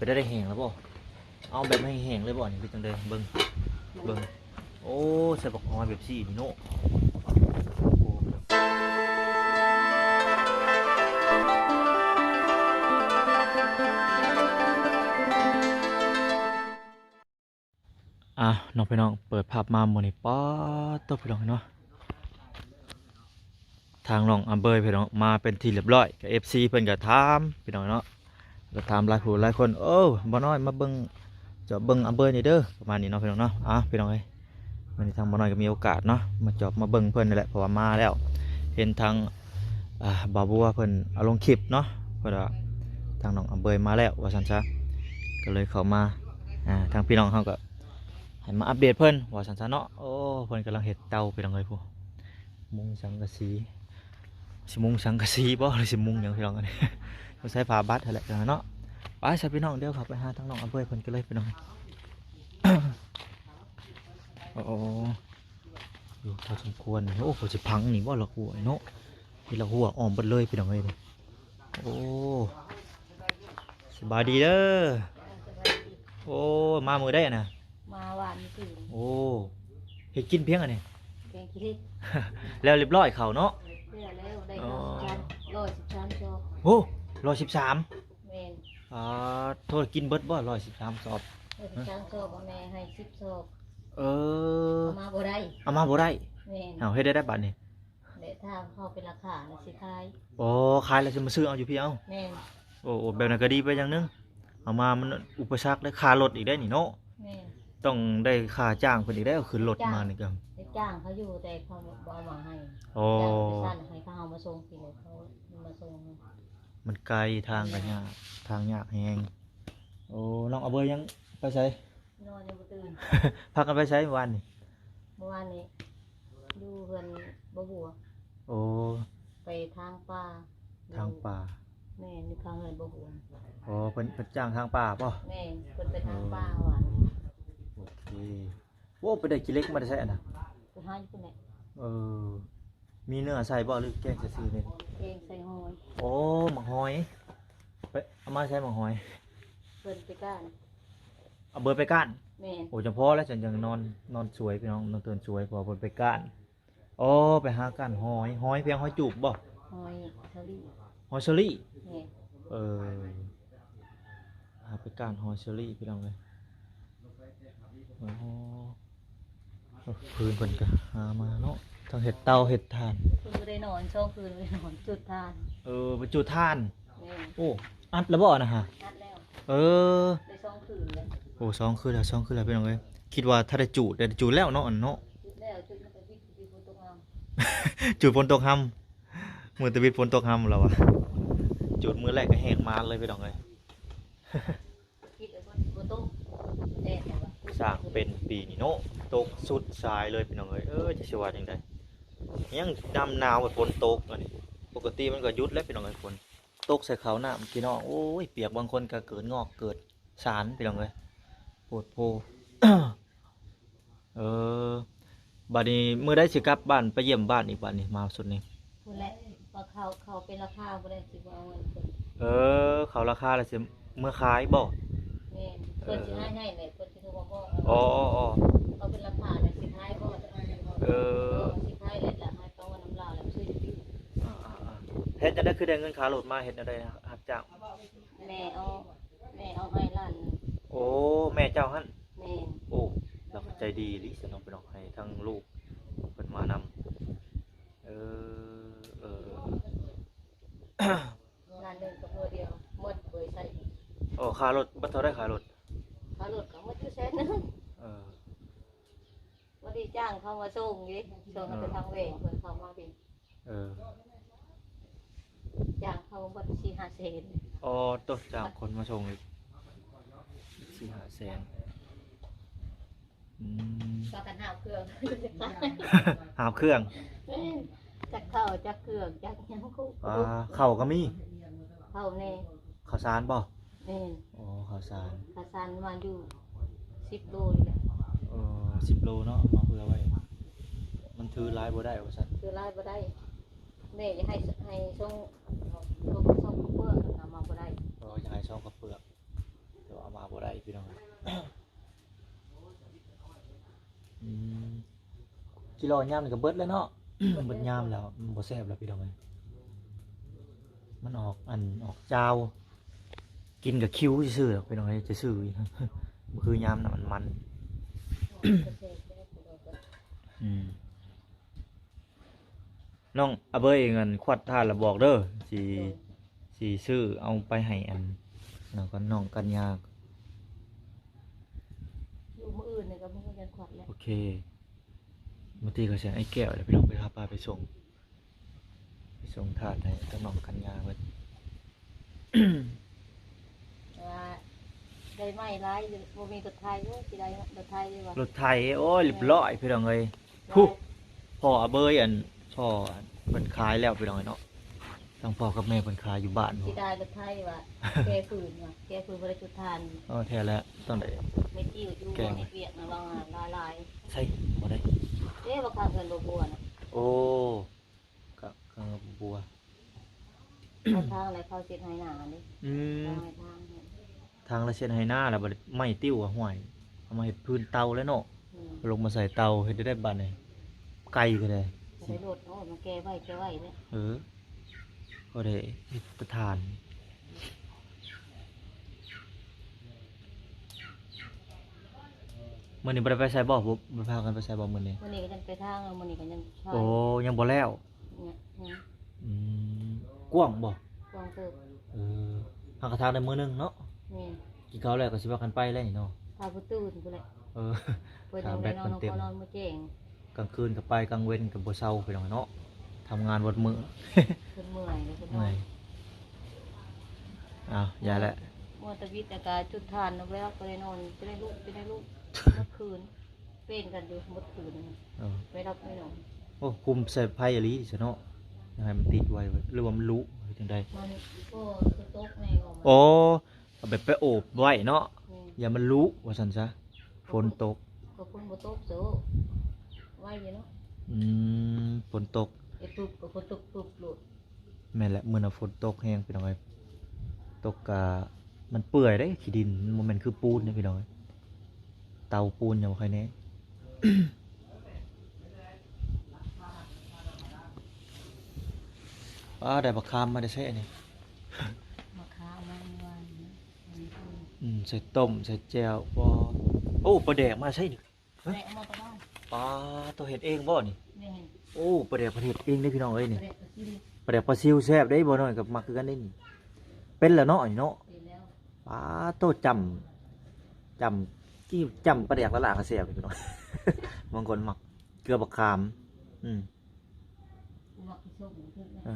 ได้แห้งแล้วบ่เอาแบบไม่แห้งเลยบ่นี่พี่จังเด้เบิ่งโอ้ใส่บักฮอยแบบซี่นี่โน่น้องพี่น้องเปิดภาพมาหมดนี่ป๊อดตัวพี่น้องเนาะทางน้องอำเบยพี่น้องมาเป็นที่เรียบร้อยกับ FC เพิ่นก็ถามพี่น้องเนาะก็ถามหลายผู้หลายคนบ่น้อยมาเบิ่งเจาะเบิ่งอำเบยนี่เด้อประมาณนี้เนาะพี่น้องเนาะพี่น้องเอ้ยวันนี้ทางบ่น้อยก็มีโอกาสเนาะมาเจาะมาเบิ่งเพิ่นนี่แหละเพราะว่ามาแล้วเห็นทางบ่าวบัวเพิ่นเอาลงคลิปเนาะเพิ่นว่าทางน้องอำเบยมาแล้วว่าซั่นซะก็เลยเข้ามาทางพี่น้องเฮาก็ให้มาอัปเดตเพิ่นว่าซั่นซะเนาะเพิ่นกำลังเฮ็ดเตาพี่น้องเอ้ยผู้มุงสังกะสีสิมุงสังกะสีบ่หรือสิมุงหยังพี่น้องอันนี้ต้องใช้ผ้าบัดนั่นแหละเนาะไปซะพี่น้องเดี๋ยวขับไปหาทางน้องอำเภอเพิ่นกันเลยพี่น้องอยู่พอสมควรเขาสิพังนี่บ่ละหัวเนาะนี่ละหัวอ้อมเบิดเลยพี่น้องเอ้ยนี่สบายดีเด้อมามื้อได้น่ะมาวันตื่นเฮ็ดกินเพียงอันนี้แกงขี้เหล็กแล้วเรียบร้อยเขาเนาะแล้วได้113 ซอบ113แม่นโทษกินเบิดบ่113 ซอบ113 ซอบแม่ให้10 ซอบเอามาบ่ได้แม่นเอาเฮ็ดได้บัดนี้เดี๋ยวถ้าเข้าเป็นราคาน่ะสิขายขายแล้วจะมาซื้อเอาอยู่พี่เอาแม่นแบบนั้นก็ดีไปอย่างนึงเอามามันอุปสรรคได้ค่ารถอีกได้นี่เนาะแม่นต้องได้ค่าจ้างเพิ่นอีกได้เอาขึ้นรถมานี่ก็ได้จ้างเขาอยู่แต่เขาบ่เอามาให้จ้างให้เขาเอามาส่งทีเลยเขามาส่งมันไกลทางก็ยากทางยากแฮงน้องเอาเบยยังไปใช้นอนยังบ่ตื่นพักกันไปใช้เมื่อวานนี่ดูเพิ่นบ่บัวไปทางป่าแม่นี่ทางเพิ่นบ่บัวเพิ่นจ้างทางป่าป่ะแม่เพิ่นไปทางป่าหวานโอเคไปได้กิเล็กมาได้ใช้อันน่ะไปหาอยู่พุ่นแหละมีเนื้อใส่บ่หรือแกงซื่อๆนี่แกงใส่หอยหมักหอยไปเอามาใช้หมักหอยเพิ่นไปก้านเอาเบอร์ไปก้านแม่จังพอแล้วฉันยังนอนสวยพี่น้องนอนตื่นสวยพอเพิ่นไปก้านไปหาก้านหอยเพียงหอยจูบบ่หอยเชอรี่แม่หาไปก้านหอยเชอรี่พี่น้องเลยพื้นเพิ่นก็หามาเนาะทั้งเห็ดเตาเห็ดถ่านเพิ่นบ่ได้นอนช่วงคืนบ่ได้นอนจุดถ่านไปจุดถ่านอัดแล้วบ่นะฮะอัดแล้วได้2 คืนแล้ว2 คืนแล้วพี่น้องเอ้ยคิดว่าถ้าได้จุดแล้วเนาะเนาะจุดแล้วจุดมันก็วิทย์ฝนตกจุดฝนตกมื้อตะวิดฝนตกแล้ววะจุดมื้อแรกก็แห้งมาเลยพี่น้องเอ้ยคิดว่าบ่ตกแดดแล้วสร้างเป็นปีนี่เนาะตกสุดสายเลยพี่น้องเอ้ยจะสิว่าจังได๋ยังดำหนาวฝนตกอันนี้ปกติมันก็หยุดแล้วพี่น้องเอ้ยฝนตกใส่เขาน้ำพี่น้องเปียกบางคนก็เกิดงอกเกิดสารพี่น้องเอ้ยปวดโพ บัดนี้มื้อใดสิกลับบ้านไปเยี่ยมบ้านอีกบัดนี้มาสุดนี้พุ่นแหละว่าเขาเป็นราคาบ่ได้สิว่าเอาเงินเพิ่นเขาราคาแล้วสิเมื่อขายบ่แม่นเพิ่นสิให้แหละเพิ่นสิโทรมาบอกเขาเป็นราคาแล้วสิขายบ่สิขายแล้วให้ต้องว่าน้ำลาวแล้วซื้ออยู่เฮ็ดจังได๋คือได้เงินค่ารถมาเฮ็ดจังได๋รับจ้างแม่เอาให้ล้านแม่เจ้าหั่นแม่เราใจดีลิสน้องไปน้องให้ทั้งลูกเพิ่นมานำงานเดินกับตัวเดียวหมดเบยใส่ค่ารถบัดเท่าได้ค่ารถก็หมดอยู่100,000บ่ได้จ้างเขามาส่งดิส่งไปทางเวงเพิ่นเข้ามาบินจ้างเขาบ่4-5 แสนตกจากคนมาส่งอีก 4-5 แสนก็กันหาเครื่องหาเครื่องจักเข้าจักเครื่องจักยังคู่เข้าก็มีเข้าแน่ข้าวสารบ่แม่นข้าวสารมาอยู่10 โลนี่แหละ10 โลเนาะมาเผื่อไว้มันถือหลายบ่ได้ว่าซั่นถือหลายบ่ได้แม่จะให้ส่งเปลือกนำมาบ่ได้จะให้ส่งกับเปลือกเดี๋ยว พี่น้อง อืมกิโลย่ามนี่ก็เบิดแล้วเนาะ เบิดย่ามแล้วมันบ่แซ่บแล้วพี่น้องเอ้ยมันออกออกจาวกินกับคิ้วซื่อๆดอกพี่น้องเอ้ยจะซื่ออีก บ่คือยามน่ะมันอืมน้องอาเบยเงินควัดทานแล้วบอกเด้อสิซื้อเอาไปให้อันน้องก็น้องกันยา อยู่มื้ออื่นนี่ก็บ่กันขวัดแล้ว โอเคบางทีก็ใช้ไอ้แก้วเดี๋ยวพี่น้องไปหาปลาไปส่งถาดให้กับน้องกันยาเพิ่น ว่าได้ไม้หลายบ่มีรถไทยเด้อสิได้รถไทยดีกว่าร ถไถโอ้ยเรียบร้อยพี่น้องเอ้ยผู้พ่ออาเบยพ่อเพิ่นขายแล้วพี่น้องเอ้ยเนาะทั้งพ่อกับแม่เพิ่นขายอยู่บ้าน สิ พุ่น ได้รถไทยว่าแกฝืนว่ะแกฝืนบ่ได้จุดทาน แท้แล้วต้องได้ ไม่จิ้วอยู่ในเปียกนะลองลาย ใช่บ่ได้ เอ๊ะบ่ข้างเพิ่นบ่บัวนะ โอ้กับบัว เข้าทางอะไรเข้าเสียให้หน้านี่ อืม ทางให้ทาง ทางละเส้นให้หน้าแล้วบัดไม่ติ้วห่วยเอามาเฮ็ดพื้นเตาแล้วเนาะลงมาใส่เตาเฮ็ดได้บัดนี่ไก่ก็ได้ ใส่รถโอ้มันแก้ไว้เด้ ก็ได้เฮ็ดประทานมื้อนี้บ่ได้ไปใส่บ่บ่พากันไปใส่บ่มื้อนี้ มื้อนี้ก็ยังไปทางมื้อนี้ก็ยังชอย โอ้ยังบ่แล้ว เนี่ยยัง อืมกว้างบ่ กองเติบ เออหากระทางได้มื้อหนึงเนาะ นี่ กินข้าวแล้วก็สิว่ากันไปแล้วนี่เนาะ พาผู้ตื่นพุ่นแหละ เออ เพิ่นยังได้นอนนอนมื้อแจ้ง กลางคืนก็ไปกลางเว้นก็บ่เช้าไปดอกเนาะทำงานวันมื้อ เพิ่นเมื่อยแล้วเพิ่นน เมื่ อ อน ยอ้าวอย่าละ มื้อตะวิตอากาศจุดทานแล้วก็ได้นอนจะได้ลุกเมื่อคืนเป็นกันอยู่เมื่อคืน เออ ไม่รับไม่นอน โอ้คุมใส่ไพ่อีหลีซะเนาะอยังให้มันติดไว้หรือว่ามันรู้หรือจังใด มันก็คือตกในของมัน โอ้เอาแบบไปโอบไว้เนาะ นี่ อย่ามันรู้ว่าซั่นซะฝนตก ก็คนบ่ตกโซไว้อยู่เนาะ ฝนตก ไอ้ปุ๊บก็คนตกปุ๊บหลุด แม่นแหละมื้อน่ะฝนตกแฮงพี่น้องเอ้ยตกกะมันเปื่อยเด้ขี้ดินมันบ่แม่นคือปูนเด้พี่น้องเอ้ยเตาปูนยังบ่ค่อยแน่ ได้บักคามมาได้ใช้อันนี้ มาค้ามาวันนี้ ใส่ต้มใส่แจ่วบ่โอ้ปลาแดกมาใช่นี่ แต่เอามาตะบ้าน ปลาตัวเฮ็ดเองบ่นี่ นี่เห็น โอ้ปลาแดกประเทศเองเด้พี่น้องเอ้ยนี่ เด็กก็สิได้ ปลาแดกปลาซิวแซ่บได้บ่น้อยกับมักคือกันได้นี่เป็นแล้วเนาะนี่เนาะ เป็นแล้ว ปลาโตจำที่จำปลาแดกละลาก็แซ่บพี่น้อง บางคนมักเกลือบักขามอืม มักสิส่งขึ้นนะ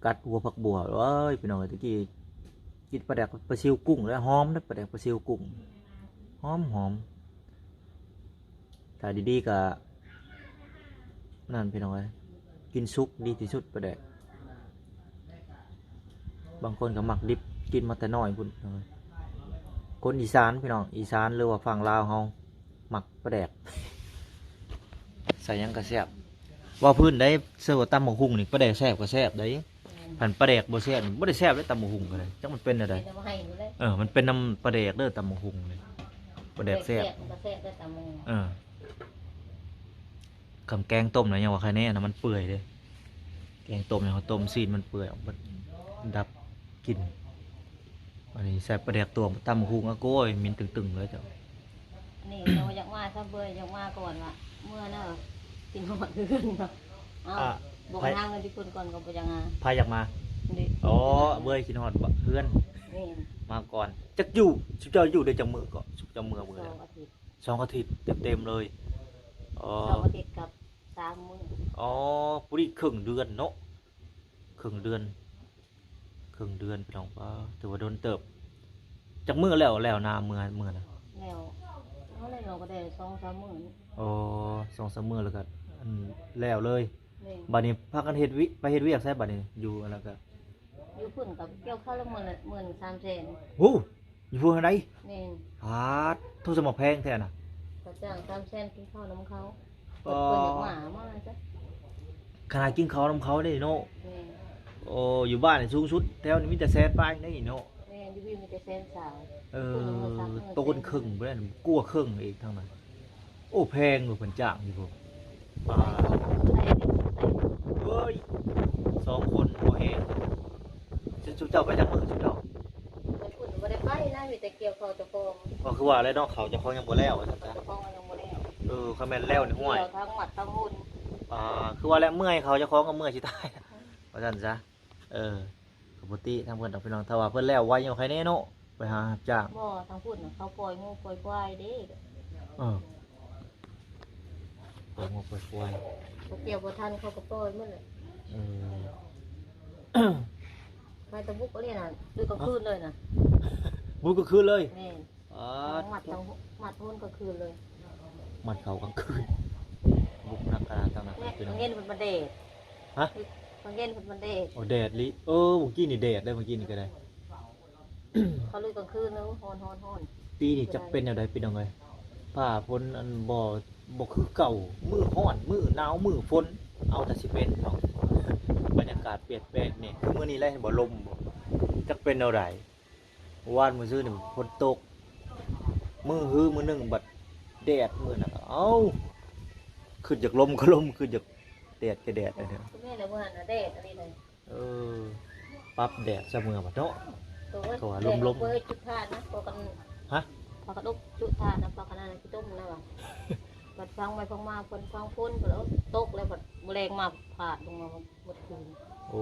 กัดหัวผักบัวเอ้ยพี่น้องเอ้ยตะกี้กินปลาแดกปลาซิวกุ้งแล้วหอมนะปลาแดกปลาซิวกุ้งหอมถ้าดีๆก็นั่นพี่น้องเอ้ยกินซุปดีที่สุดปลาแดกบางคนก็มักดิบกินมาแต่น้อยพุ่นพี่น้องเอ้ยคนอีสานพี่น้องอีสานหรือว่าฝั่งลาวเฮามักปลาแดก ใส่หยังก็แซ่บว่าพื้นได้เสิร์ฟตำบักหุ่งนี่ปลาแดกแซ่บก็แซ่บได้ผันปลาแดกบ่แซ่บนี่บ่ได้แซ่บได้ตำบักหุ่งก็ได้จักมันเป็นอะไร เป็นมาให้อยู่เลย มันเป็นน้ำปลาแดกเด้อตำบักหุ่งเลยปลาแดกแซ่บ มันก็แซ่บได้ตามมือ คำแกงต้มนะยังว่าใครแน่นะมันเปื่อยเลยแกงต้มเนี่ยเขาต้มซีนมันเปื่อยออกมาดับกลิ่นอันนี้ใส่ปลาแดกตัวตำบักหุ่งอะโก้ยมินตึงๆเลยเจ้า นี่เราอยากมาซะเบยอยากมาก่อนว่ะเมื่อน่ะกินหอดขึ้นเนาะเอ้าบอกทางกันที่คนก่อนก็บ่ยังอ่ะ พายอยากมา นี่ อ๋อเบยกินฮอดบ่เพื่อน นี่ มาก่อนจักอยู่ชุบเจ้าอยู่ได้จังมือก่อนชุบเจ้ามือ ส เลย องอาทิตย์ 2 อาทิตย์เต็มๆเลยอ๋อ สองอาทิตย์กับ3 มื้อ อ๋อปุริครึ่งเดือนเนาะครึ่งเดือนพี่น้องว่าถือว่าโดนเติบจักมือแล้วนาเมื่อนะ แล้วเขาเลยเราก็ได้2-3 มื้อ โอ้2-3มื้อแล้วก็อันแล้วเลย นี่ บัดนี้พากันเฮ็ดไปเฮ็ดเวียกใส่บัดนี้อยู่อันแล้วก็ อยู่พุ่นกับเกี่ยวข้าวละมื้อละ13,000 โอ้อยู่พูดอะไร นี่ ฮาดทุสมอแพงแท้น่ะ ก็จ้าง300,000กินข้าวน้ำเขาเพิ่นอยากมาจ้ะ ขนาดกินข้าวนำเขาได้เนาะ นี่ โอ้อยู่บ้านนี่สูงสุดแถวนี้มีแต่แซ่บไปได้เนาะ นี่อยู่วิว มีแต่แสนสาว ต้นครึ่งบ่ได้กลัวครึ่งอีกทั้งนั้นโอ้แพงอยู่เพิ่นจ้างอยู่บ่ปลาเฮ้ย2คนบ่แฮงจุเจ้าไปจักมื้อจุเจ้า มันอุ่นบ่ได้ไปนะมีแต่เกี่ยวเขาจะฟอง ก็คือว่าแล้วเนาะเขาเจะคองยังบ่แล้วว่าซั่น เขา ซะ จะฟองยังบ่แล้ว คันแม่นแล้วนี่ห้วย เกี่ยวทั้งหมัดทั้งหุ่น คือว่าแล้วเมื่อยเขาเจะคล้าของก็เมื่อยสิตายว่าซั่นซะปกติทางเพิ่นดอกพี่น้องถ้าว่าเพิ่นแล้วไว้ยังใครแน่เนาะไปหารับจ้าง บ่ทั้งหุ่นเขาปล่อยงูปล่อยควายเด้ เออปล่อยงปล่อยควาย เขาเกี่ยวบ่ทันเขาก็ปล่อยหมดเลย เออ ไปตะบุกก็เรียนน่ะด้วยกลางคืนเลยน่ะ บุญก็คืนเลย แม่น อ๋อ ทั้งหมัดทั้งหุ่นก็คืนเลย มัดเขากลางคืนบุกนักการต่างๆ แม่ พี่น้อง เงินมันเดช ฮะ เงินมันเดช โอ้แดดลิเมื่อกี้นี่แดดได้เมื่อกี้นี่ก็ได้ เขาลุยกลางคืนเนาะฮ้อน ปีนี้จะเป็นแนวใดพี่น้องเอ้ยผ้าฝนอันบ่คือเก่ามือร้อนมือหนาวมือฝนเอาแต่สิเป็นเนาะบรรยากาศเปลี่ยนแปลงนี่คือมื้อนี้แหละบ่ลมบ่จักเป็นแนวใดวานมื้อซื่อนี่ฝนตกมื้อฮือมื้อหนึงบัดแดดมื้อนั้นก็เอ้าขึ้นจากลมก็ลมขึ้นจากแดดก็แดดเลยเนี่ย ๆคุณแม่แล้วบ่หันน่ะเดชอันนี้เลย ปรับแดดซะมื้อบัดเนาะ ตัว ก็ว่า เด็ก ลมๆ เปิดจุดทานนะพอกัน ฮะ พอกระดกจุดทานนะพอกันนั่นนะพี่ต้มนะว่ะ บัดฟังไปฟังมาคนฟังพ้นแล้วตกแล้วบัดแมลงมาผาดลงมาหมดคืน โอ้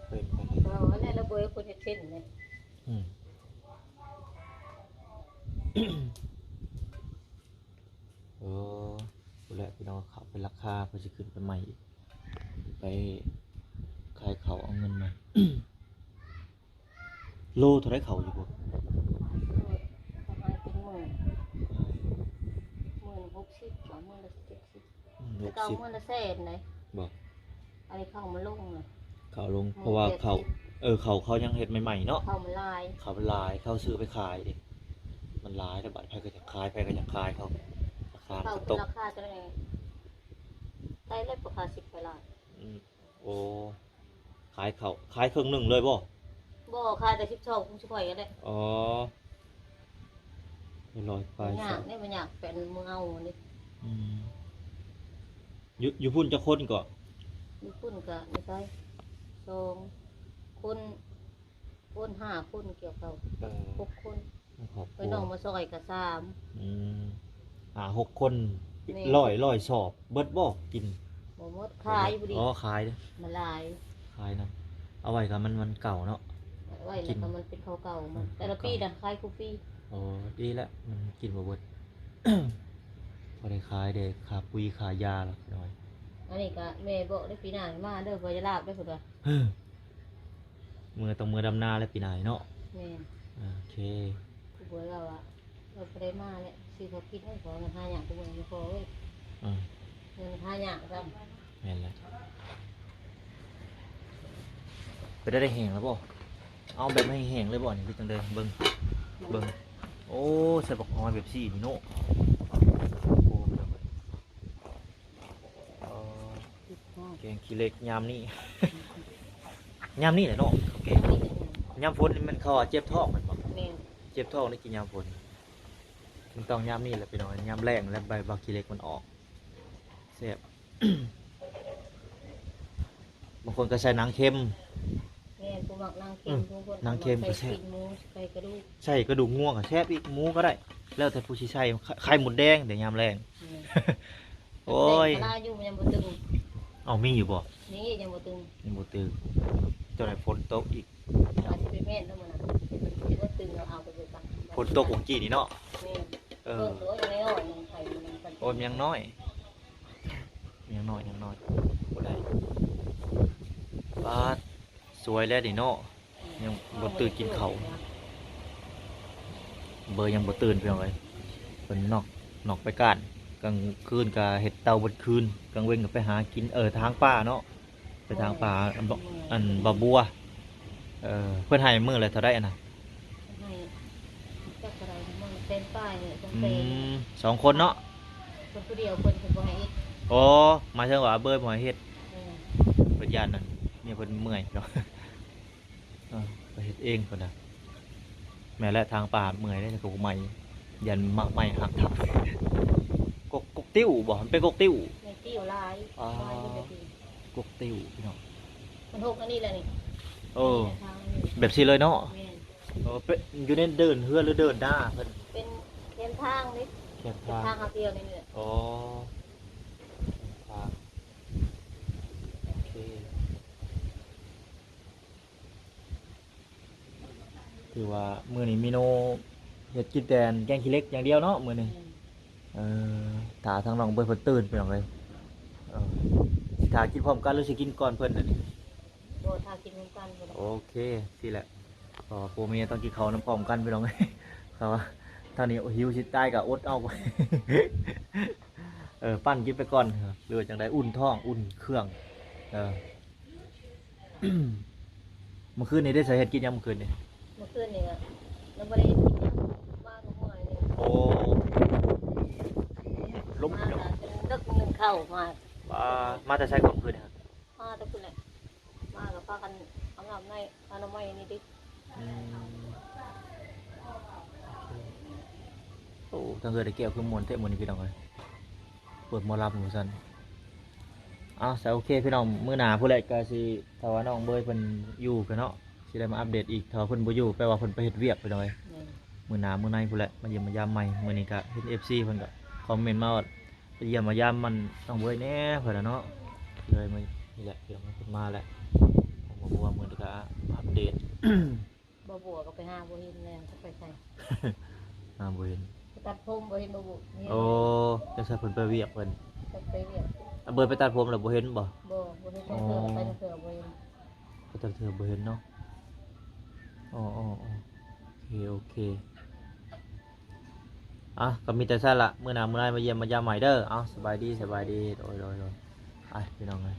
เป็นไปเลย เราเนี่ยเราเบยคนเห็ดเช่นเลย อืม ดูแลพี่น้องเขาเป็นราคาเพื่อจะขึ้นไปใหม่อีกไปขายเขาเอาเงินมา โลเท่าไรเขาอยู่บ่ ประมาณเป็น10,060 กว่า10,070แต่เก่า 60 10,000เลย บอก อันนี้เข้ามาลงนะ เขาลงเพราะว่าเขาเขายังเห็ดใหม่ๆเนาะ เข้ามาลาย เขาเป็นลายเขาซื้อไปขายดิมันลายแต่บัตรใครก็อยากขายใครก็อยากขายเขาราคามัน เข้า ก็ เป็ ต น ก ราคาจะได้ได้เล็กราคา10 ไปล้าน อืมโอ้ขายเขาขายครึ่งหนึ่งเลยบ่ บ่ขายแต่12คงสิค่อยกันได้ อ๋อไม่ลอยไป มันยา ซะ กเนี่ยมันยากเป็นมือเอานี่ อืมอยู่พุ่นจะคนก็ มีคุณก็ไม่ใช่2คน5คนเกี่ยวเขา6 คน ขอบ ไป คุณ น้องมาซอยกับอืม6 คน นี่ ร้อยสอบเบิดบ่กิน 3บ่หมดขายบ่ดี อ๋อขายเด้อ มันลาย ขายนะเอาไว้กันมันเก่าเนาะ ไว้แล้วก็มันเป็นเก่าๆมันแต่ละปีน่ะขายทุกปี อ๋อดีแล้วมันกินบ่เบิด พอได้ขายได้ค่าปุ๋ยค่ายาแล้วหน่อย อันนี้ก็แม่บอกได้ปีหน้ามาเด้อบ่จะลาบได้อพุ่นว่า มือต้องมือดำนาแล้วปีหน้าเนาะ แม่น โอเค ผู้บ่เราอ่ะเราบ่ได้มาแล้วสิเขาคิดให้ขอเงิน5อย่างผู้บ่บ่พอเว้ย อืม เงิน5อย่างซ้ำ แม่นแล้วไปได้แห้งแล้วบ่เอาแบบให้แห้งเลยบ่นี่คือจังได๋เบิ่งโอ้ใส่บักฮอยแบบซี่นี่เนาะโอ้แกงขี้เหล็กยามนี้ ยามนี้แหละเนาะแกงยามฝนนี่มันเขาว่าเจ็บท้องแมันบ่ แม่น เจ็บท้องได้กินยามฝนมันต้องยามนี้แหละพี่น้องยามแรงแล้วใบบักขี้เหล็กมันออกแซ่บ บางคนก็ใส่หนังเค็ม แม่นผู้มักนางเค็มทุกคน นางเค็มก็ ใส่ แซ่บ ปีกหมูใส่กระดูก ใส่กระดูกง่วงกับแซ่บอีกหมูก็ได้ แล้วแต่ผู้ชิใส่ไข่หมดแดงเดี๋ยวยามแรง แม่น โอ้ย แต่เวลาอยู่มันยังบ่ตึง เอามีอยู่บ่ นี่ยังบ่ตึง มีบ่ตื่นเจ้าไหนฝนตกอีก อาจจะเป็นแม่นแล้วมันน่ะเป็นว่าตึงเราเอาไปเลยกัน ฝนตกของกี่นี่เนาะ แม่น เอ เพิ่ อ มตัวยังไม่ออกยังไข่มันกัน โอ้ยมันยังน้อยยังน้อยบ่ได้บาดสวยแล้วดิเนาะยังบ่ตื่นกินข้าวเบอร์ยังบ่ตื่นเพียงเลยเพิ่นนอกไปก้านกลางคืนก็เฮ็ดเตาบดคืนกลางเว้นก็ไปหากินทางป่าเนาะไปทางป่าอันบ่บัวเพิ่นให้มื้อละเท่าใดอันน่ะ ให้จักอะไรมันเป็นป้ายเนี่ยต้อง อื เป็น ม2 คนเนาะ คนผู้เดียวคนบ่ให้อีก อ๋อหมายถึงว่าเบอร์บ่ให้เฮ็ด เออ เพิ่นย่านนั่นเนี่ยเพิ่นเมื่อยเนาะ เออ ไปเฮ็ดเองพุ่นน่ะแม่และทางป่าเมื่อยได้กกใหม่ยันมะใหม่หักทับกกติ้วบ่มันเป็นกกติ้ว ในติ้วลาย อ๋อ ลายเป็นแบบนี้ กกติ้วพี่น้อง มันหกอันนี้แหละนี่ โอ้ นี่ทางอันนี้ แบบสิเลยเนาะ แม่น เป็นอยู่ในเดินเฮือหรือเดินหน้าเพิ่น เป็นเส้นทางนี่ แคบ เป็น ทาง ทางเอาเดียวนี่แหละ อ๋อทางโอเคถือว่ามื้อนี้มีโนเฮ็ดกินแต่แกงขี้เหล็กอย่างเดียวเนาะมื้อนี้ แม่น เออถ้าทางน้องเบิ่นเพิ่นตื่นไปหน่องเลยสิถ้ากินพร้อมกันหรือสิกินก่อนเพิ่นน่ะนี่ โบทากินเหมือนกันบ่ได้ โอเคสิแหละก็ผัวเมียต้องกินข้าวน้ำพร้อมกันไปหน่องเลย เขาว่าเท่านี้หิวสิตายก็อดเอาไป ปั้นกินไปก่อนหรือว่าจังไดอุ่นท้องอุ่นเครื่องเออ เมื่อคืนนี้ได้ใส่เห็ดกินยังเมื่อคืนนี้ เมื่อคืนนี่ก็เราบ่ได้กินหยังบ้านเมื่อยนี่ โอ้ล้ม มาก็เป็นดึกหนึงเข้ามา มาแต่ใช้ก่อนคืนครับ มาแตะคุณแหละมาก็พากันเอาน้ำในเอาน้ำไม้นี่ดิ โอ้ทางเรือได้เกี่ยวคือมวนเตะมวนนี่พี่น้องเลยเปิดหมอลำหมูสันอ้าวแต่โอเคพี่น้องมื้อหน้าผู้ใดก็สิถ้าว่าน้องเบยเพิ่นอยู่กันเนาะสิได้มาอัปเดตอีกถ้าว่าเพิ่นบ่อยู่แปลว่าเพิ่นไปเฮ็ดเวียกไปหน่อย นี่ มื้อหน้ามื้อในผู้ใดมาเยี่ยมมายามใหม่มื้อนี้ก็เห็น FC เพิ่นก็คอมเมนต์มาว่าไปเยี่ยมมายามมันน้องเบยแหน่เพิ่นน่ะเนาะเลยมานี่แหละพี่น้องเพิ่นมาแล้วผมบอกว่ามื้อนี้ก็อัปเดต บ่บัวก็ไปหาบ่เห็นแล้วก็ไปใส่ บ่เห็น ไปตัดผมบ่เห็นบ่บุนี่ โอ้จังซั่นเพิ่นไปเวียกเพิ่น ไปเวียก เบยไปตัดผมแล้วบ่เห็นบ่ บ่เห็นจังเทื่อไปจังเทื่อบ่เห็น ก็ตัดเธอบ่เห็นเนาะอ๋อโอเคอ่ะก็มีแต่ซั่นละมื้อหน้ามื้อในมาเยี่ยมมายามใหม่เด้อเอาสบายดีโดยไปพี่น้องเอ้ย